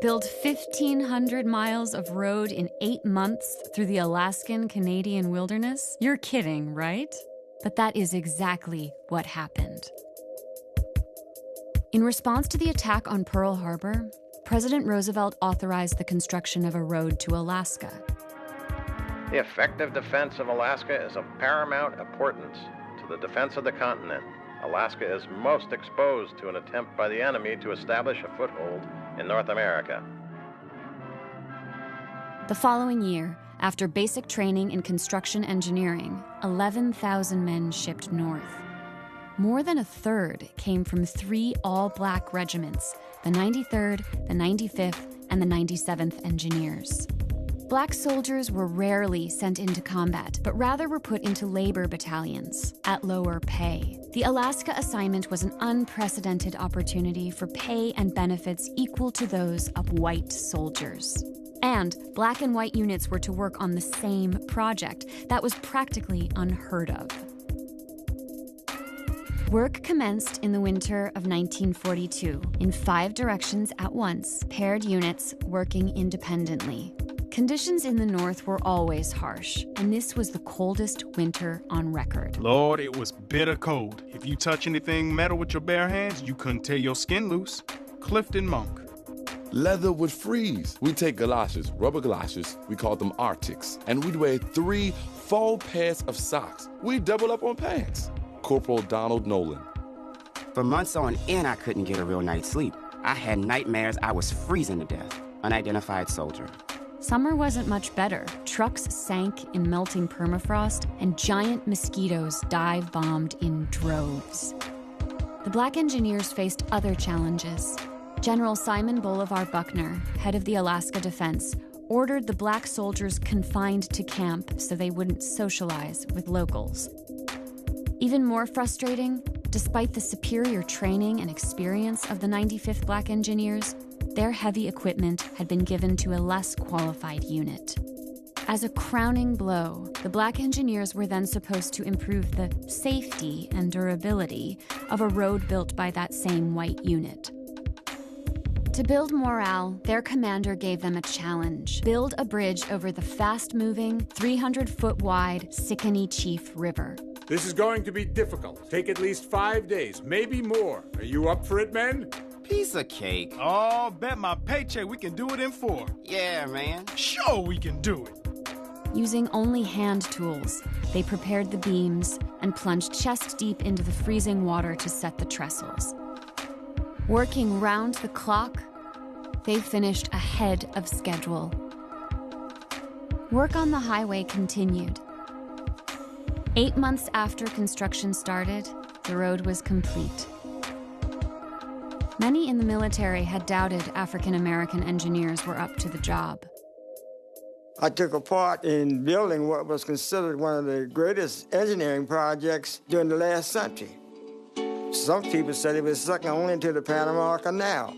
Build 1,500 miles of road in 8 months through the Alaskan-Canadian wilderness? You're kidding, right? But that is exactly what happened. In response to the attack on Pearl Harbor, President Roosevelt authorized the construction of a road to Alaska. The effective defense of Alaska is of paramount importance to the defense of the continent. Alaska is most exposed to an attempt by the enemy to establish a foothold in North America. The following year, after basic training in construction engineering, 11,000 men shipped north. More than a third came from 3 all-black regiments, the 93rd, the 95th, and the 97th Engineers. Black soldiers were rarely sent into combat, but rather were put into labor battalions at lower pay. The Alaska assignment was an unprecedented opportunity for pay and benefits equal to those of white soldiers. And black and white units were to work on the same project. That was practically unheard of. Work commenced in the winter of 1942 in 5 directions at once, paired units working independently. Conditions in the north were always harsh, and this was the coldest winter on record. Lord, it was bitter cold. If you touch anything metal with your bare hands, you couldn't tear your skin loose. Clifton Monk. Leather would freeze. We'd take galoshes, rubber galoshes, we called them Arctics, and we'd wear 3 full pairs of socks. We'd double up on pants. Corporal Donald Nolan. For months on end, I couldn't get a real night's sleep. I had nightmares I was freezing to death. Unidentified soldier. Summer wasn't much better. Trucks sank in melting permafrost, and giant mosquitoes dive-bombed in droves. The Black Engineers faced other challenges. General Simon Bolivar Buckner, head of the Alaska Defense, ordered the black soldiers confined to camp so they wouldn't socialize with locals. Even more frustrating, despite the superior training and experience of the 95th Black Engineers, their heavy equipment had been given to a less qualified unit. As a crowning blow, the Black Engineers were then supposed to improve the safety and durability of a road built by that same white unit. To build morale, their commander gave them a challenge: build a bridge over the fast-moving, 300-foot-wide Sicannie Chief River. This is going to be difficult. Take at least 5 days, maybe more. Are you up for it, men? Piece of cake. Oh, bet my paycheck we can do it in 4. Yeah, man. Sure we can do it. Using only hand tools, they prepared the beams and plunged chest deep into the freezing water to set the trestles. Working round the clock, they finished ahead of schedule. Work on the highway continued. 8 months after construction started, the road was complete. Many in the military had doubted African-American engineers were up to the job. I took a part in building what was considered one of the greatest engineering projects during the last century. Some people said it was second only to the Panama Canal.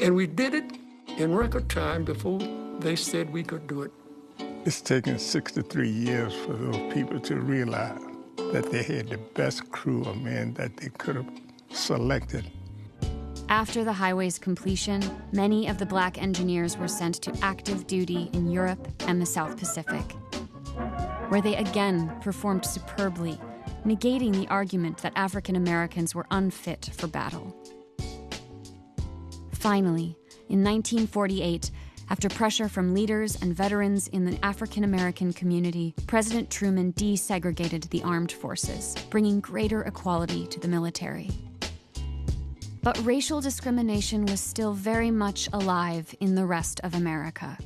And we did it in record time before they said we could do it. It's taken 63 years for those people to realize that they had the best crew of men that they could have selected. After the highway's completion, many of the Black Engineers were sent to active duty in Europe and the South Pacific, where they again performed superbly, negating the argument that African Americans were unfit for battle. Finally, in 1948, after pressure from leaders and veterans in the African American community, President Truman desegregated the armed forces, bringing greater equality to the military. But racial discrimination was still very much alive in the rest of America.